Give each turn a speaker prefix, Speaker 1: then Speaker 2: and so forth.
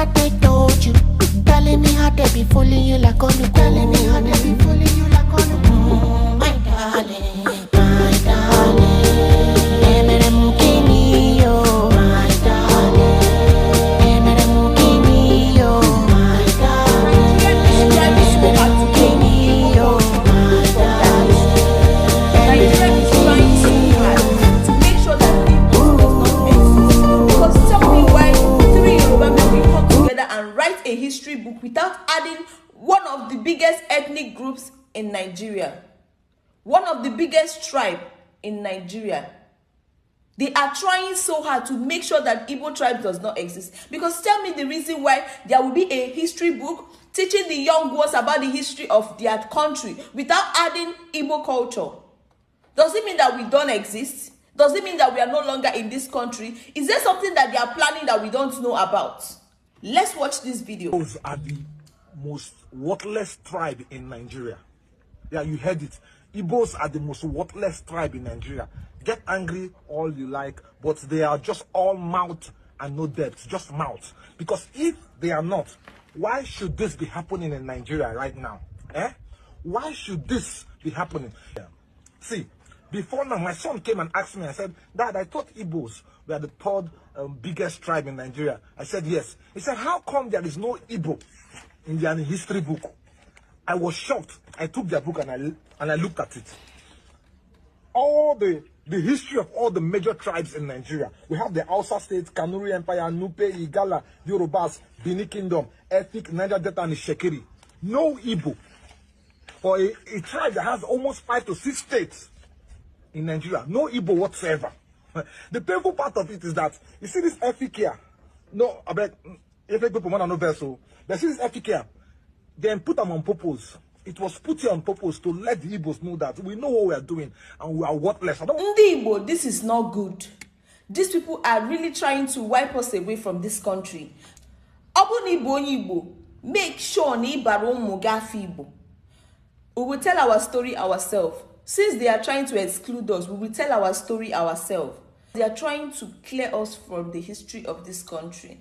Speaker 1: what they told you. Telling me how they be fooling you like on the telling me how they be fooling you like on the my darling, my darling. Emere mukini yo, my darling. Emere mukini yo, my darling. Emere mukini yo, my darling.
Speaker 2: Nigeria is trying so hard to make sure that Igbo does not exist. Because tell me why 3 Yoruba men will come together and write a history book without adding one of the biggest ethnic groups in Nigeria, one of the biggest tribe in Nigeria. They are trying so hard to make sure that Igbo tribe does not exist. Because tell me the reason why there will be a history book teaching the young ones about the history of their country without adding Igbo culture. Does it mean that we don't exist? Does it mean that we are no longer in this country? Is there something that they are planning that we don't know about? Let's watch this video.
Speaker 3: Those are the most worthless tribe in Nigeria. Yeah, you heard it. Igbos are the most worthless tribe in Nigeria. Get angry all you like, but they are just all mouth and no depth, just mouth. Because if they are not, why should this be happening in Nigeria right now? Why should this be happening? Yeah. See, before now, my son came and asked me, I said, Dad, I thought Igbos were the third biggest tribe in Nigeria. I said, yes. He said, how come there is no Igbo in their history book? I was shocked. I took their book and I looked at it. All the history of all the major tribes in Nigeria. We have the Hausa State, Kanuri Empire, Nupe, Igala, Yorubas, Bini Kingdom, Efik, Niger Delta, and Shekiri. No Igbo. For a tribe that has almost 5 to 6 states in Nigeria, no Igbo whatsoever. The painful part of it is that, you see this Efik here? No, I bet, if people want to know vessel, they see this Efik here, then put them on purpose. It was put here on purpose to let the Igbos know that we know what we are doing and we are worthless.
Speaker 2: Ndi Igbo, this is not good. These people are really trying to wipe us away from this country. Obu Igbo Igbo, make sure ni baro mugafi Igbo. We will tell our story ourselves. Since they are trying to exclude us, we will tell our story ourselves. They are trying to clear us from the history of this country.